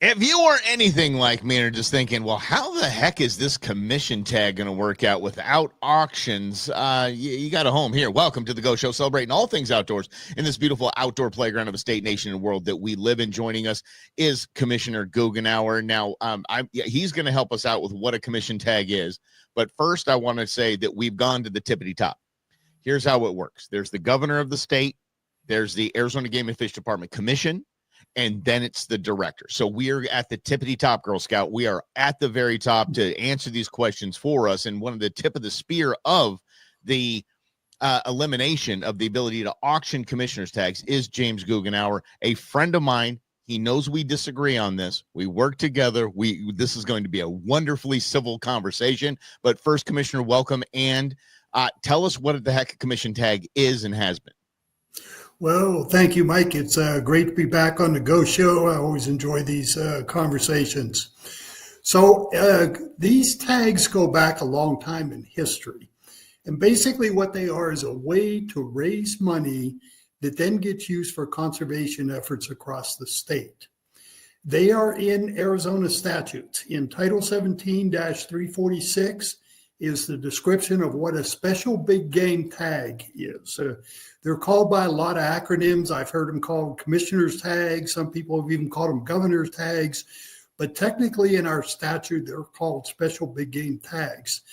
If you are anything like me and are just thinking, well, how the heck is this commission tag going to work out without auctions? You got a home here. Welcome to the Go Show, celebrating all things outdoors in this beautiful outdoor playground of a state, nation, and world that we live in. Joining us is Commissioner Goughnour. Now, he's going to help us out with what a commission tag is. But first, I want to say that we've gone to the tippity top. Here's how it works. There's the governor of the state. There's the Arizona Game and Fish Department Commission. And then it's the director. So we are at the tippity top, Girl Scout. We are at the very top to answer these questions for us. And one of the tip of the spear of the elimination of the ability to auction commissioners tags is James Goughnour, a friend of mine. He knows we disagree on this. We work together. This is going to be a wonderfully civil conversation. But first, Commissioner, welcome. And tell us what the heck a commission tag is and has been. Well, thank you, Mike. It's great to be back on the Go Show. I always enjoy these conversations. So these tags go back a long time in history. And basically what they are is a way to raise money that then gets used for conservation efforts across the state. They are in Arizona statutes. In Title 17-346 is the description of what a special big game tag is. They're called by a lot of acronyms. I've heard them called commissioner's tags. Some people have even called them governor's tags. But technically in our statute, they're called special big game tags.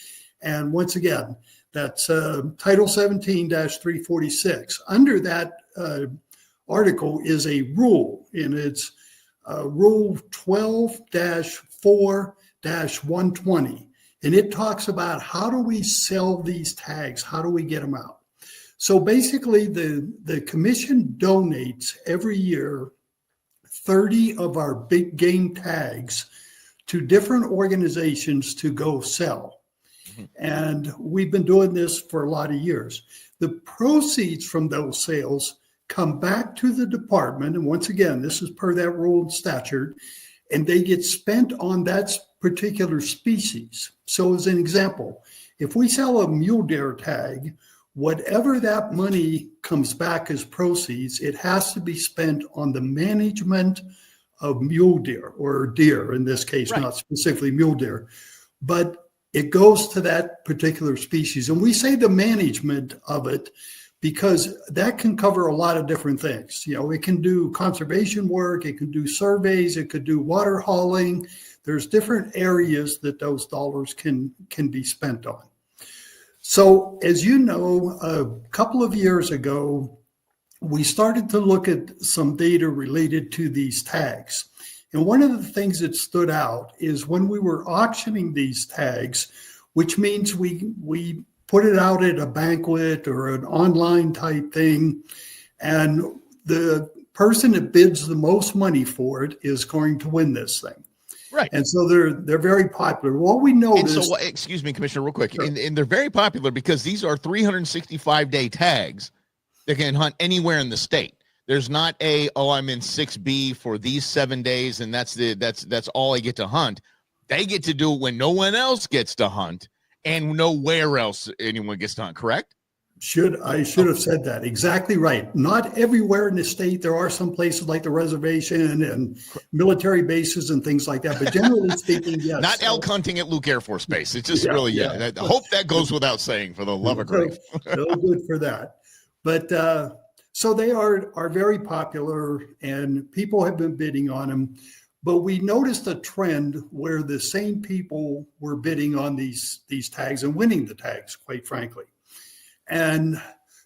And once again, that's Title 17-346. Under that article is a rule, and it's Rule 12-4-120. And it talks about how do we sell these tags? How do we get them out? So basically, the commission donates every year 30 of our big game tags to different organizations to go sell. Mm-hmm. And we've been doing this for a lot of years. The proceeds from those sales come back to the department. And once again, this is per that rule and statute, and they get spent on that particular species. So as an example, if we sell a mule deer tag, whatever that money comes back as proceeds, it has to be spent on the management of mule deer, or deer in this case, right. Not specifically mule deer, but it goes to that particular species. And we say the management of it because that can cover a lot of different things. You know, it can do conservation work, it can do surveys, it could do water hauling. There's different areas that those dollars can be spent on. So as you know, a couple of years ago, we started to look at some data related to these tags. And one of the things that stood out is when we were auctioning these tags, which means we put it out at a banquet or an online type thing, and the person that bids the most money for it is going to win this thing. Right. And so they're very popular. What we noticed. And so, excuse me, Commissioner, real quick. Sure. And they're very popular because these are 365-day tags that can hunt anywhere in the state. There's not I'm in 6B for these 7 days, and that's all I get to hunt. They get to do it when no one else gets to hunt and nowhere else anyone gets to hunt, correct? I should have said that. Exactly right. Not everywhere in the state. There are some places like the reservation and military bases and things like that. But generally speaking, yes. Not elk hunting at Luke Air Force Base. It's just I hope that goes without saying, for the love of grief. So good for that. But so they are very popular, and people have been bidding on them. But we noticed a trend where the same people were bidding on these tags and winning the tags, quite frankly. And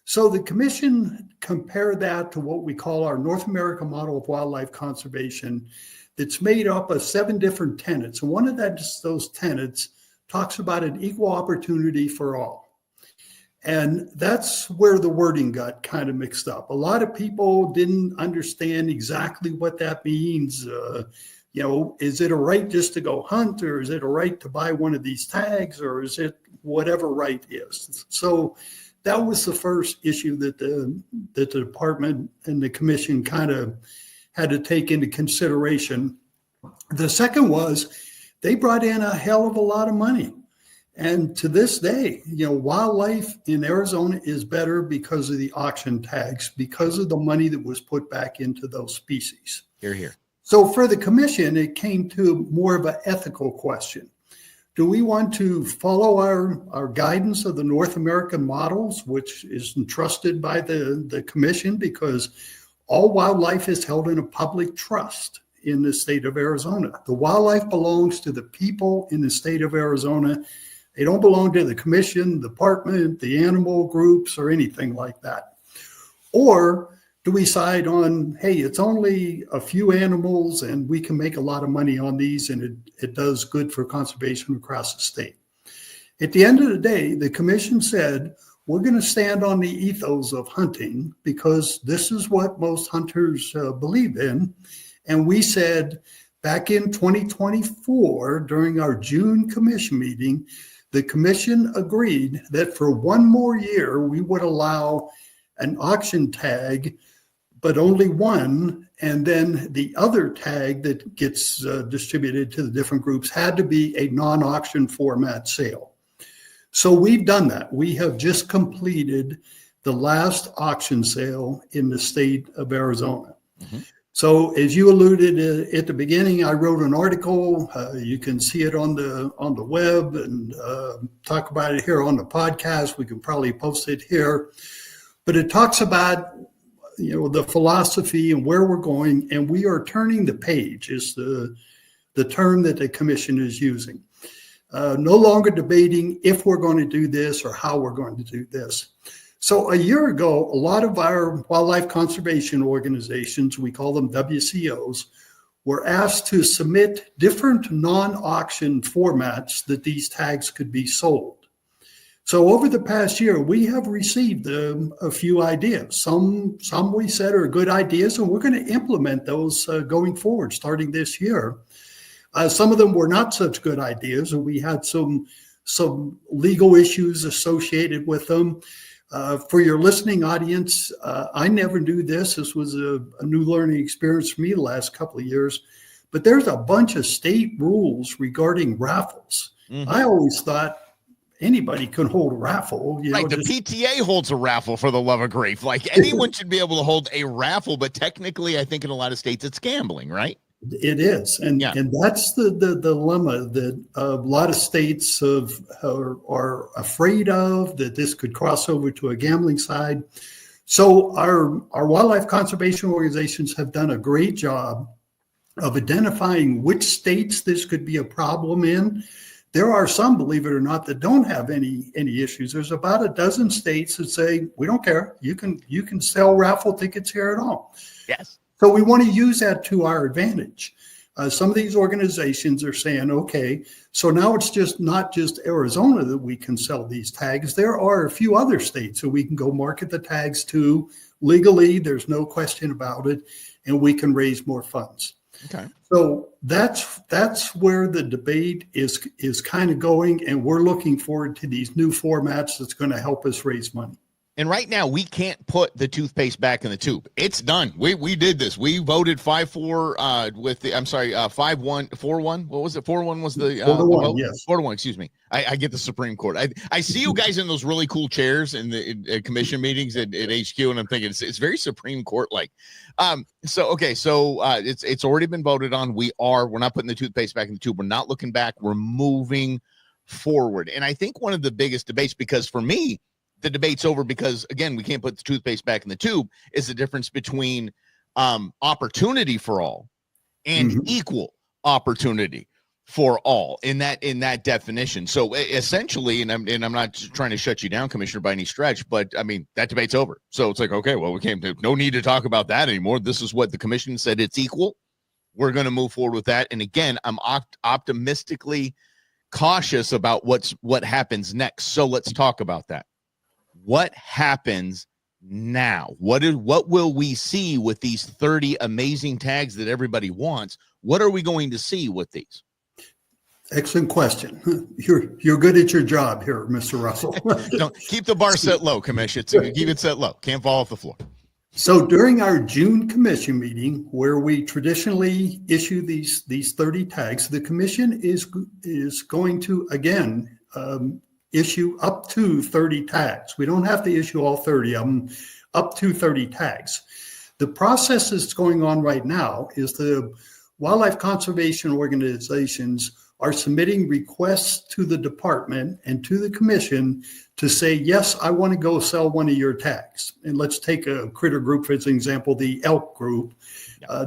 so the commission compared that to what we call our North American model of wildlife conservation that's made up of 7 different tenets. And one of those tenets talks about an equal opportunity for all. And that's where the wording got kind of mixed up. A lot of people didn't understand exactly what that means. Is it a right just to go hunt, or is it a right to buy one of these tags, or is it whatever right is? So that was the first issue that the department and the commission kind of had to take into consideration. The second was they brought in a hell of a lot of money. And to this day, wildlife in Arizona is better because of the auction tags, because of the money that was put back into those species. Here. So for the commission, it came to more of an ethical question. Do we want to follow our guidance of the North American models, which is entrusted by the commission, because all wildlife is held in a public trust in the state of Arizona. The wildlife belongs to the people in the state of Arizona. They don't belong to the commission, the department, the animal groups, or anything like that. Or do we side on, hey, it's only a few animals and we can make a lot of money on these, and it does good for conservation across the state? At the end of the day, the commission said, we're going to stand on the ethos of hunting because this is what most hunters believe in. And we said back in 2024, during our June commission meeting, the commission agreed that for one more year, we would allow an auction tag, but only one, and then the other tag that gets distributed to the different groups had to be a non-auction format sale. So we've done that. We have just completed the last auction sale in the state of Arizona. Mm-hmm. So as you alluded at the beginning, I wrote an article. You can see it on the web and talk about it here on the podcast. We can probably post it here. But it talks about the philosophy and where we're going, and we are turning the page is the term that the commission is using. No longer debating if we're going to do this or how we're going to do this. So a year ago, a lot of our wildlife conservation organizations, we call them WCOs, were asked to submit different non-auction formats that these tags could be sold. So over the past year, we have received a few ideas. Some we said are good ideas, and we're going to implement those going forward, starting this year. Some of them were not such good ideas, and we had some legal issues associated with them. For your listening audience, I never knew this. This was a new learning experience for me the last couple of years. But there's a bunch of state rules regarding raffles. Mm-hmm. I always thought anybody can hold a raffle. Right, the PTA holds a raffle, for the love of grief. Like, anyone should be able to hold a raffle, but technically, I think in a lot of states, it's gambling, right? It is, and that's the dilemma that a lot of states are afraid of, that this could cross over to a gambling side. So our wildlife conservation organizations have done a great job of identifying which states this could be a problem in. There are some, believe it or not, that don't have any issues. There's about a dozen states that say, we don't care. You can sell raffle tickets here at all. Yes. So we want to use that to our advantage. Some of these organizations are saying, okay, so now it's just not just Arizona that we can sell these tags. There are a few other states that we can go market the tags to legally. There's no question about it, and we can raise more funds. Okay. So that's where the debate is kind of going, and we're looking forward to these new formats that's going to help us raise money. And right now, we can't put the toothpaste back in the tube. It's done. We did this. We voted 5-4 with the, 5-1, 4-1. What was it? 4-1 was the 4-1, yes. 4-1, excuse me. I get the Supreme Court. I see you guys in those really cool chairs in the commission meetings at HQ, and I'm thinking it's very Supreme Court-like. So it's already been voted on. We're not putting the toothpaste back in the tube. We're not looking back. We're moving forward. And I think one of the biggest debates, because for me, the debate's over because, again, we can't put the toothpaste back in the tube, is the difference between opportunity for all and equal opportunity for all in that definition. So essentially, and I'm not trying to shut you down, Commissioner, by any stretch, but I mean, that debate's over. So it's like, okay, well, no need to talk about that anymore. This is what the commission said. It's equal. We're going to move forward with that. And again, I'm optimistically cautious about what happens next. So let's talk about that. What happens now? What will we see with these 30 amazing tags that everybody wants? What are we going to see with these? Excellent question. You're good at your job here, Mr. Russell. Don't keep the bar set low, Commission. Keep it set low. Can't fall off the floor. So during our June commission meeting, where we traditionally issue these 30 tags, the commission is going to again issue up to 30 tags. We don't have to issue all 30 of them, up to 30 tags. The process that's going on right now is the wildlife conservation organizations are submitting requests to the department and to the commission to say, yes, I want to go sell one of your tags. And let's take a critter group, for example, the elk group.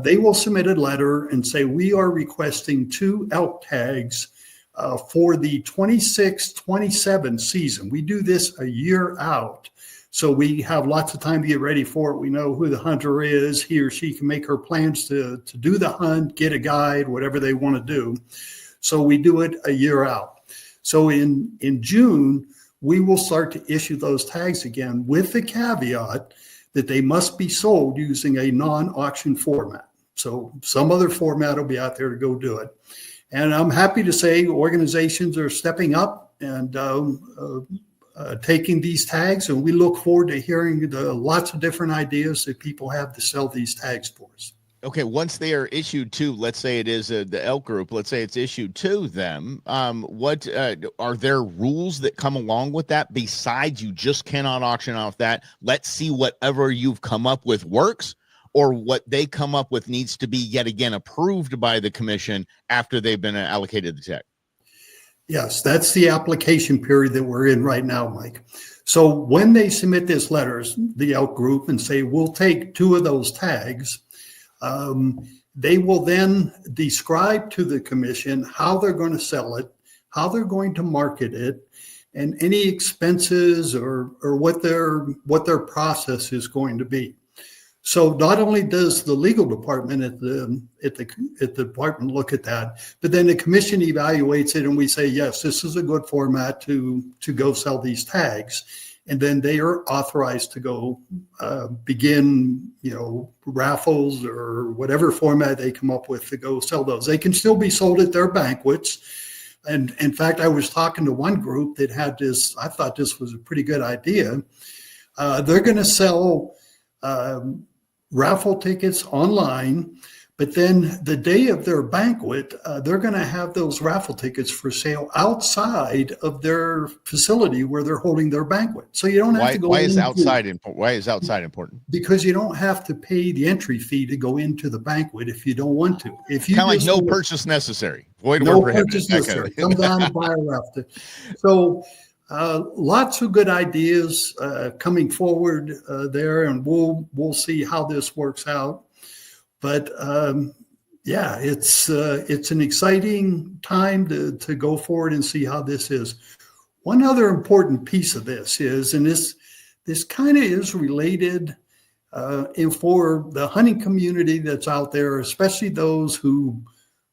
They will submit a letter and say, we are requesting 2 elk tags for the 26-27 season. We do this a year out. So we have lots of time to get ready for it. We know who the hunter is. He or she can make her plans to do the hunt, get a guide, whatever they want to do. So we do it a year out. So in June, we will start to issue those tags again with the caveat that they must be sold using a non-auction format. So some other format will be out there to go do it. And I'm happy to say organizations are stepping up and taking these tags, and we look forward to hearing the lots of different ideas that people have to sell these tags for us. Okay, once they are issued to, let's say it is the elk group, let's say it's issued to them, what are there rules that come along with that besides you just cannot auction off that? Let's see whatever you've come up with works, or what they come up with needs to be yet again approved by the commission after they've been allocated the tag? Yes, that's the application period that we're in right now, Mike. So when they submit this letters, the elk group, and say, we'll take 2 of those tags, they will then describe to the commission how they're going to sell it, how they're going to market it, and any expenses or what their process is going to be. So not only does the legal department at the department look at that, but then the commission evaluates it, and we say, yes, this is a good format to go sell these tags. And then they are authorized to go begin, raffles or whatever format they come up with to go sell those. They can still be sold at their banquets. And in fact, I was talking to one group that had this, I thought this was a pretty good idea. They're going to sell raffle tickets online, but then the day of their banquet, they're going to have those raffle tickets for sale outside of their facility where they're holding their banquet. So you don't have to go. Why is outside important? Because you don't have to pay the entry fee to go into the banquet if you don't want to. If you kind of like no purchase necessary. Void no where purchase necessary. Come down and buy a raffle. So lots of good ideas coming forward there, and we'll see how this works out. But it's an exciting time to go forward and see how this is. One other important piece of this is, and this kind of is related, and for the hunting community that's out there, especially those who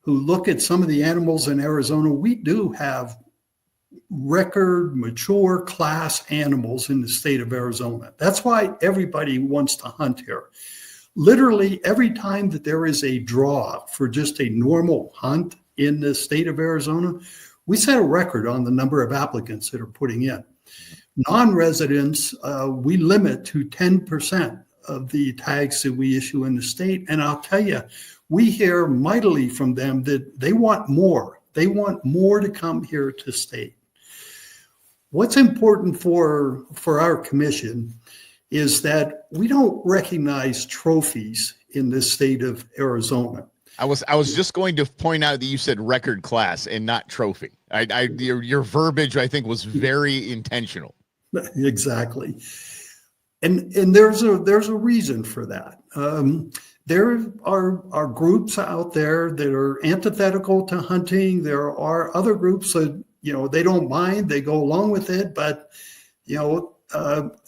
look at some of the animals in Arizona, we do have record mature class animals in the state of Arizona. That's why everybody wants to hunt here. Literally every time that there is a draw for just a normal hunt in the state of Arizona, we set a record on the number of applicants that are putting in. Non-residents, we limit to 10% of the tags that we issue in the state. And I'll tell you, we hear mightily from them that they want more. They want more to come here to state. What's important for our commission is that we don't recognize trophies in the state of Arizona. I was just going to point out that you said record class and not trophy. Your verbiage, I think, was very intentional. Exactly. And there's a reason for that. There are groups out there that are antithetical to hunting. There are other groups that, they don't mind, they go along with it, but,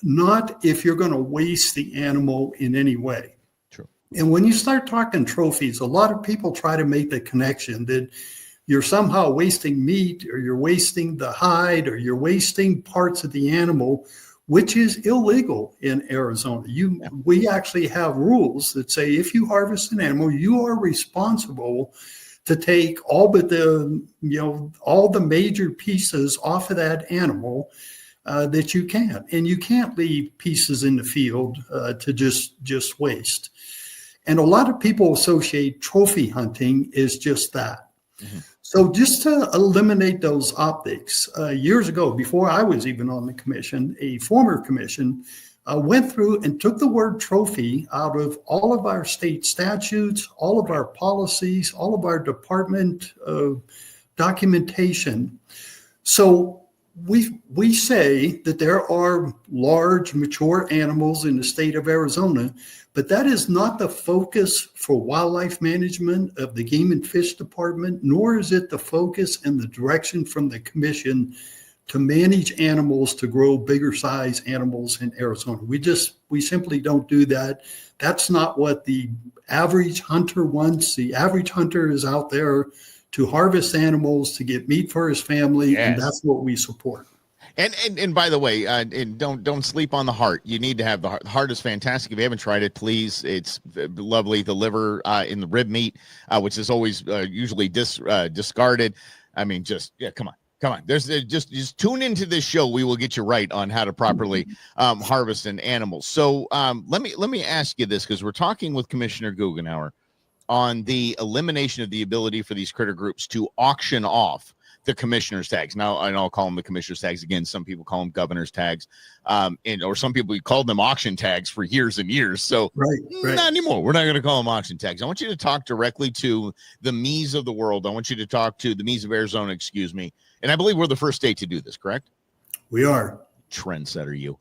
not if you're going to waste the animal in any way. True. And when you start talking trophies, a lot of people try to make the connection that you're somehow wasting meat, or you're wasting the hide, or you're wasting parts of the animal, which is illegal in Arizona. We actually have rules that say if you harvest an animal, you are responsible to take all but all the major pieces off of that animal that you can. And you can't leave pieces in the field to just waste. And a lot of people associate trophy hunting is just that. Mm-hmm. So just to eliminate those optics, years ago, before I was even on the commission, a former commission went through and took the word trophy out of all of our state statutes, all of our policies, all of our department documentation. So we say that there are large, mature animals in the state of Arizona, but that is not the focus for wildlife management of the Game and Fish Department, nor is it the focus and the direction from the commission to manage animals to grow bigger size animals in Arizona. We simply don't do that. That's not what the average hunter wants. The average hunter is out there to harvest animals, to get meat for his family, yes. And that's what we support. And by the way, and don't sleep on the heart. You need to have the heart. The heart is fantastic. If you haven't tried it, please. It's lovely. The liver in the rib meat, which is always usually discarded. I mean, come on. There's just tune into this show. We will get you right on how to properly harvest an animal. So let me ask you this, because we're talking with Commissioner Goughnour on the elimination of the ability for these critter groups to auction off the commissioner's tags. Now, and I'll call them the commissioner's tags again. Some people call them governor's tags, or some people called them auction tags for years and years. So right. Not anymore. We're not going to call them auction tags. I want you to talk directly to the me's of the world. I want you to talk to the me's of Arizona, excuse me. And I believe we're the first state to do this, correct? We are. Trendsetter, you.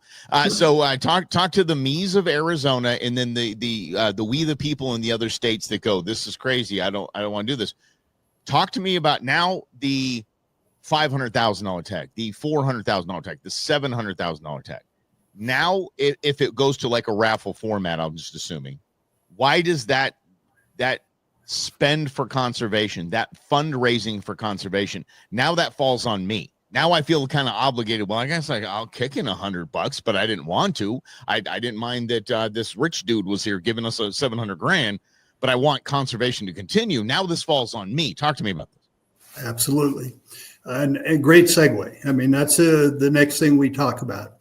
So talk to the me's of Arizona, and then the we the people in the other states that go, this is crazy. I don't want to do this. Talk to me about now the $500,000 tag, the $400,000 tag, the $700,000 tag. Now, if it goes to like a raffle format, I'm just assuming, why does that spend for conservation, that fundraising for conservation, now that falls on me? Now I feel kind of obligated. Well, I guess I'll kick in $100, but I didn't want to. I didn't mind that this rich dude was here giving us a $700,000, but I want conservation to continue. Now this falls on me. Talk to me about this. Absolutely. And a great segue. I mean, that's the next thing we talk about.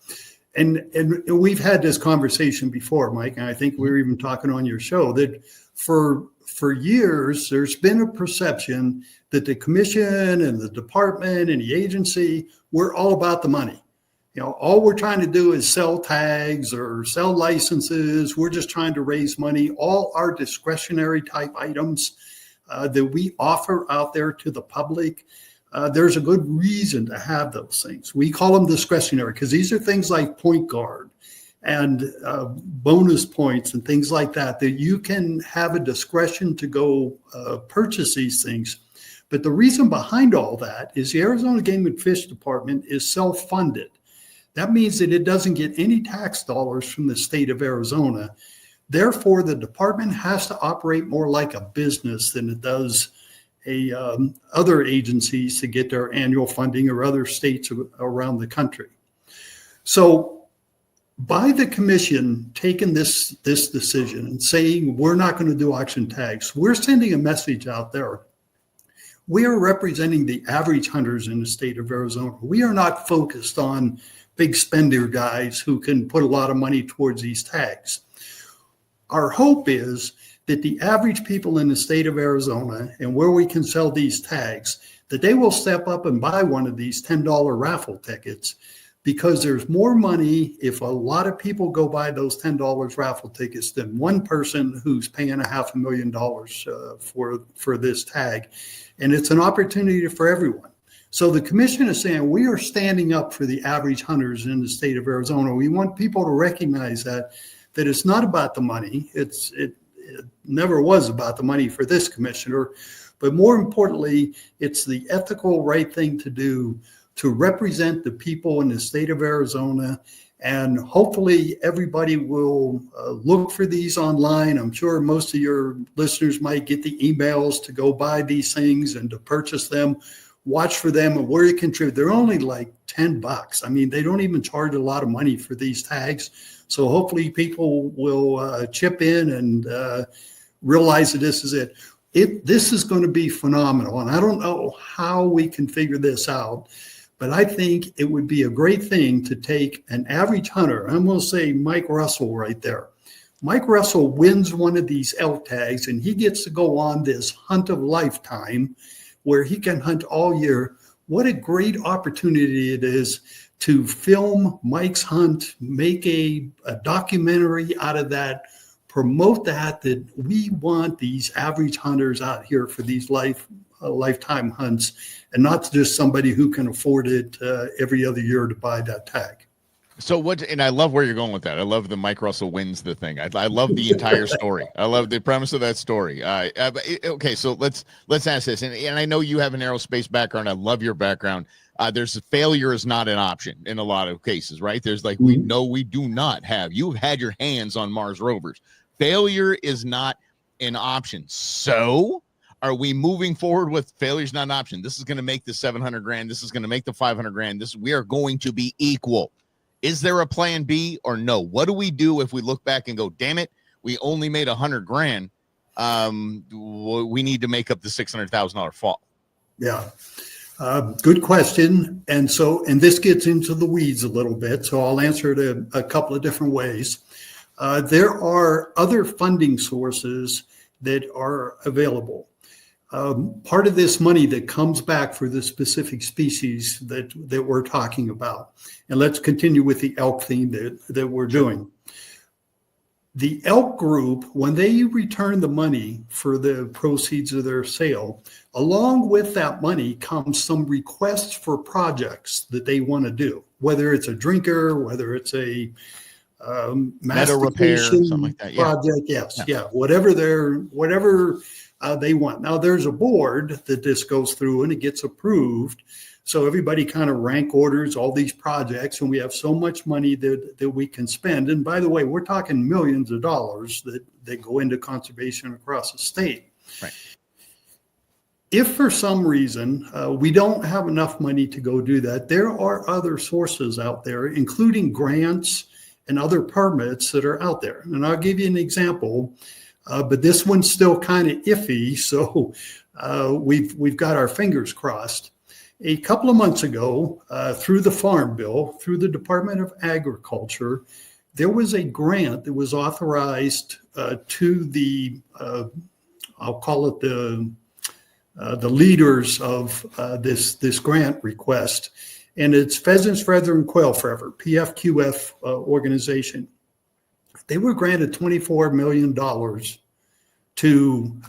And we've had this conversation before, Mike, and I think we were even talking on your show that for years, there's been a perception that the commission and the department and the agency, we're all about the money. You know, all we're trying to do is sell tags or sell licenses. We're just trying to raise money. All our discretionary type items that we offer out there to the public, there's a good reason to have those things. We call them discretionary because these are things like point guard and bonus points and things like that you can have a discretion to go purchase these things. But the reason behind all that is the Arizona Game and Fish Department is self-funded. That means that it doesn't get any tax dollars from the state of Arizona. Therefore, the department has to operate more like a business than it does other agencies to get their annual funding or other states around the country. So by the commission taking this decision and saying we're not going to do auction tags, we're sending a message out there. We are representing the average hunters in the state of Arizona. We are not focused on big spender guys who can put a lot of money towards these tags. Our hope is that the average people in the state of Arizona and where we can sell these tags, that they will step up and buy one of these $10 raffle tickets, because there's more money if a lot of people go buy those $10 raffle tickets than one person who's paying $500,000 for this tag. And it's an opportunity for everyone. So the commission is saying we are standing up for the average hunters in the state of Arizona. We want people to recognize that it's not about the money. It never was about the money for this commissioner, but more importantly, it's the ethical right thing to do to represent the people in the state of Arizona. And hopefully everybody will look for these online. I'm sure most of your listeners might get the emails to go buy these things and to purchase them, watch for them and where you contribute. They're only like $10. I mean, they don't even charge a lot of money for these tags. So hopefully people will chip in and realize that this is it. This is going to be phenomenal. And I don't know how we can figure this out, but I think it would be a great thing to take an average hunter. I'm going to say Mike Russell right there. Mike Russell wins one of these elk tags and he gets to go on this hunt of lifetime where he can hunt all year. What a great opportunity it is to film Mike's hunt, make a documentary out of that, promote that we want these average hunters out here for these lifetime hunts, and not just somebody who can afford it every other year to buy that tag. So what, and I love where you're going with that. I love the Mike Russell wins the thing. I love the entire story. I love the premise of that story. Okay, so let's ask this. And I know you have an aerospace background. I love your background. There's failure is not an option in a lot of cases, right? There's like, we know we do not have. You've had your hands on Mars rovers. Failure is not an option. So are we moving forward with failure is not an option? This is going to make the 700 grand. This is going to make the 500 grand. We are going to be equal. Is there a plan B or no? What do we do if we look back and go, damn it, we only made 100 grand. We need to make up the $600,000 fall. Yeah. Good question. And this gets into the weeds a little bit. So I'll answer it a couple of different ways. There are other funding sources that are available. Part of this money that comes back for the specific species that we're talking about. And let's continue with the elk theme that we're doing. The elk group, when they return the money for the proceeds of their sale, along with that money comes some requests for projects that they want to do, whether it's a drinker, whether it's a meadow repair, something like that. Project, yes, yeah. Whatever they want. Now there's a board that this goes through and it gets approved. So everybody kind of rank orders all these projects, and we have so much money that we can spend. And by the way, we're talking millions of dollars that go into conservation across the state. Right. If for some reason we don't have enough money to go do that, there are other sources out there, including grants and other permits that are out there. And I'll give you an example, but this one's still kind of iffy. So we've got our fingers crossed. A couple of months ago, through the Farm Bill, through the Department of Agriculture, there was a grant that was authorized to the, I'll call it the leaders of this grant request. And it's Pheasants Feather and Quail Forever, PFQF organization. They were granted $24 million to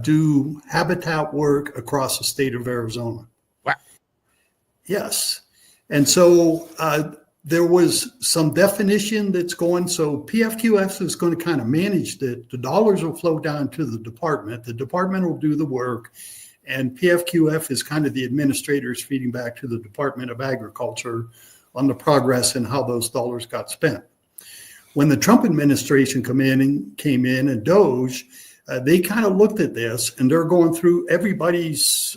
do habitat work across the state of Arizona. Wow. Yes. And so there was some definition that's going. So PFQF is going to kind of manage that. The dollars will flow down to the department. The department will do the work. And PFQF is kind of the administrators feeding back to the Department of Agriculture on the progress and how those dollars got spent. When the Trump administration came in and DOGE, they kind of looked at this, and they're going through everybody's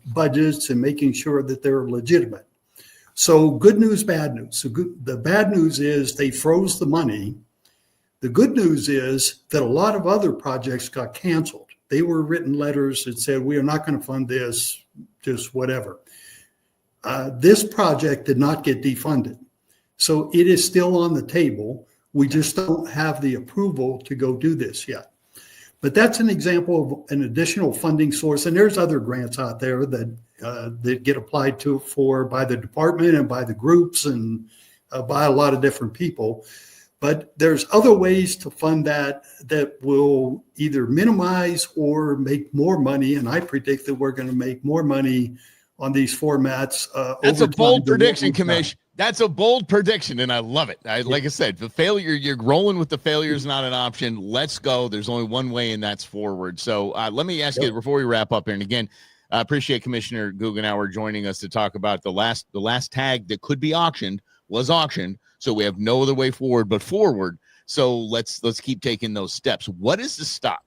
budgets and making sure that they're legitimate. So good news, bad news. So the bad news is they froze the money. The good news is that a lot of other projects got canceled. They were written letters that said, we are not going to fund this, just whatever. This project did not get defunded. So it is still on the table. We just don't have the approval to go do this yet. But that's an example of an additional funding source. And there's other grants out there that get applied for by the department and by the groups and by a lot of different people. But there's other ways to fund that will either minimize or make more money. And I predict that we're going to make more money on these formats. That's a bold prediction, Commish. That's a bold prediction, and I love it. Like I said, the failure, you're rolling with the failure is not an option. Let's go. There's only one way, and that's forward. So let me ask you before we wrap up here, and again, I appreciate Commissioner Goughnour joining us to talk about the last tag that could be auctioned was auctioned. So we have no other way forward but forward. So let's keep taking those steps. What is the stop?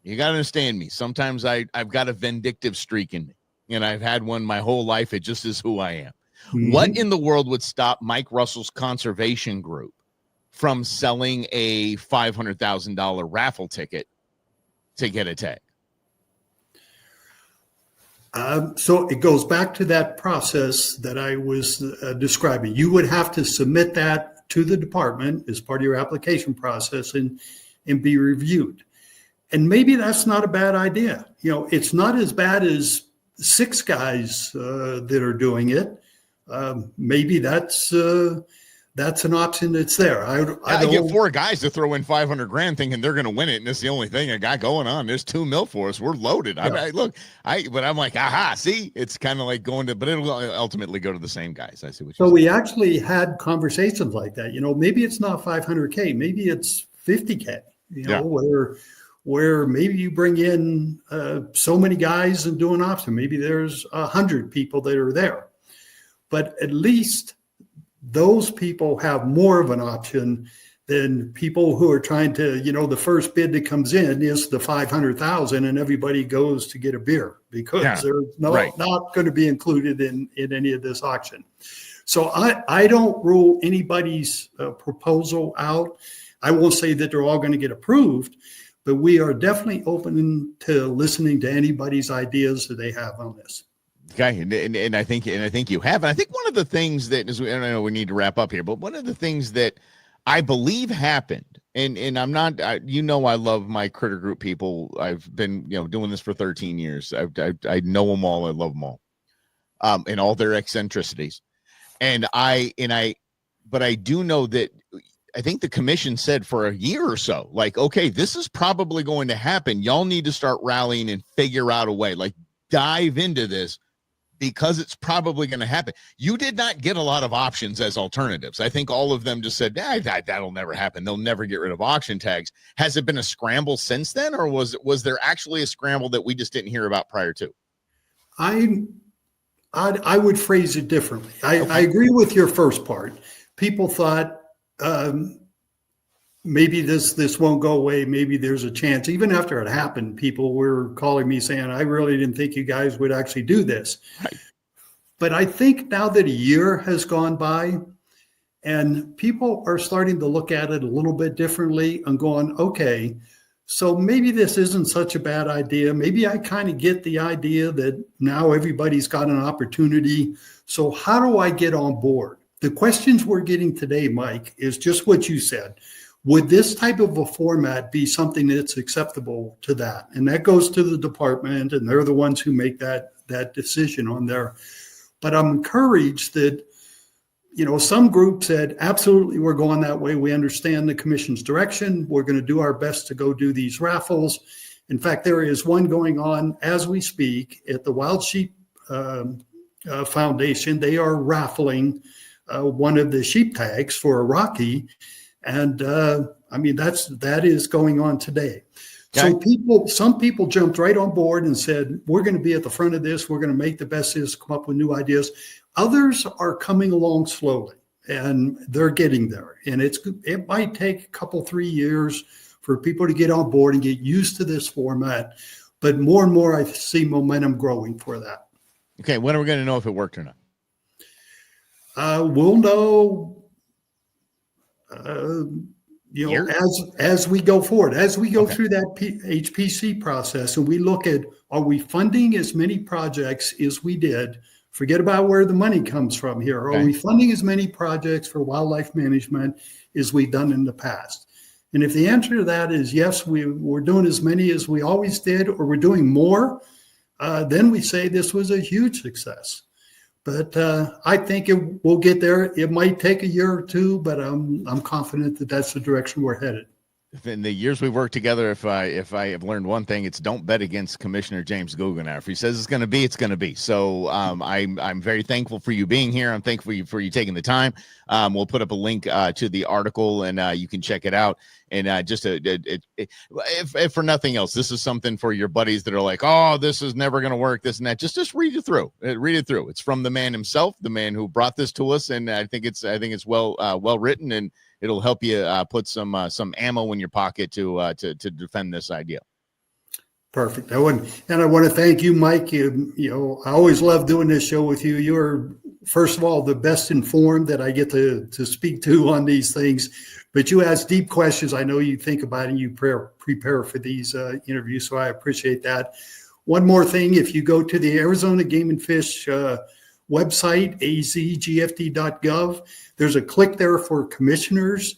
You got to understand me. Sometimes I've got a vindictive streak in me, and I've had one my whole life. It just is who I am. Mm-hmm. What in the world would stop Mike Russell's conservation group from selling a $500,000 raffle ticket to get a tag? So it goes back to that process that I was describing. You would have to submit that to the department as part of your application process and be reviewed. And maybe that's not a bad idea. You know, it's not as bad as 6 guys that are doing it. maybe that's an option that's there. I get four guys to throw in 500 grand thinking they're going to win it. And it's the only thing I got going on. There's $2 million for us. We're loaded. Yeah. But I'm like, aha, see, it's kind of like going to, but it'll ultimately go to the same guys. I see what you're saying. We actually had conversations like that. Maybe it's not 500K, maybe it's 50K, where maybe you bring in so many guys and do an option. Maybe there's 100 people that are there, but at least those people have more of an option than people who are trying to, the first bid that comes in is the 500,000 and everybody goes to get a beer because they're not going to be included in any of this auction. So I don't rule anybody's proposal out. I won't say that they're all going to get approved, but we are definitely open to listening to anybody's ideas that they have on this. Okay, and I think you have. And I think one of the things that is, I know we need to wrap up here, but one of the things that I believe happened, and I'm not, I love my critter group people. I've been doing this for 13 years. I know them all. I love them all, and all their eccentricities. But I do know that I think the commission said for a year or so, like, okay, this is probably going to happen. Y'all need to start rallying and figure out a way, like dive into this, because it's probably going to happen. You did not get a lot of options as alternatives. I think all of them just said, that'll never happen. They'll never get rid of auction tags. Has it been a scramble since then, or was there actually a scramble that we just didn't hear about prior to? I would phrase it differently. I agree with your first part. People thought maybe this won't go away. Maybe there's a chance. Even after it happened, people were calling me saying, I really didn't think you guys would actually do this. Right. But I think now that a year has gone by and people are starting to look at it a little bit differently and going, okay, so maybe this isn't such a bad idea. Maybe I kind of get the idea that now everybody's got an opportunity. So how do I get on board? The questions we're getting today, Mike, is just what you said. Would this type of a format be something that's acceptable to that? And that goes to the department, and they're the ones who make that decision on there. But I'm encouraged that, some group said, absolutely, we're going that way. We understand the commission's direction. We're going to do our best to go do these raffles. In fact, there is one going on as we speak at the Wild Sheep Foundation. They are raffling one of the sheep tags for a Rocky. And that is going on today. Okay. So some people jumped right on board and said, we're going to be at the front of this. We're going to make the best of this, come up with new ideas. Others are coming along slowly and they're getting there. And it might take a couple, 3 years for people to get on board and get used to this format. But more and more, I see momentum growing for that. Okay. When are we going to know if it worked or not? We'll know. As we go forward, as we go through that HPC process, and we look at, are we funding as many projects as we did? Forget about where the money comes from here. Are we funding as many projects for wildlife management as we've done in the past? And if the answer to that is yes, we're doing as many as we always did, or we're doing more, then we say this was a huge success. But I think we'll get there. It might take a year or two, but I'm confident that that's the direction we're headed. In the years we've worked together, if I have learned one thing, it's don't bet against Commissioner James Goughnour. If he says it's going to be, it's going to be. So I'm very thankful for you being here. I'm thankful for you taking the time. We'll put up a link to the article, and you can check it out. And if for nothing else, this is something for your buddies that are like, oh, this is never going to work, this and that. Just read it through. Read it through. It's from the man himself, the man who brought this to us, and I think it's well written, and it'll help you put some ammo in your pocket to defend this idea. Perfect. I want to thank you, Mike. I always love doing this show with you. You're, first of all, the best informed that I get to speak to on these things. But you ask deep questions. I know you think about it and you prepare for these interviews, so I appreciate that. One more thing, if you go to the Arizona Game and Fish website, azgfd.gov, there's a click there for commissioners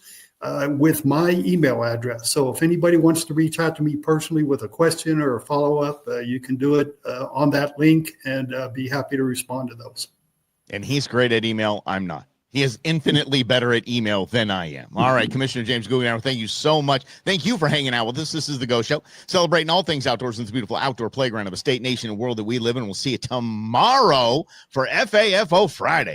with my email address. So if anybody wants to reach out to me personally with a question or a follow-up, you can do it on that link, and be happy to respond to those. And he's great at email. I'm not. He is infinitely better at email than I am. All right, Commissioner James Goughnour, thank you so much. Thank you for hanging out with us. This is The Go Show, celebrating all things outdoors in this beautiful outdoor playground of a state, nation, and world that we live in. We'll see you tomorrow for FAFO Friday.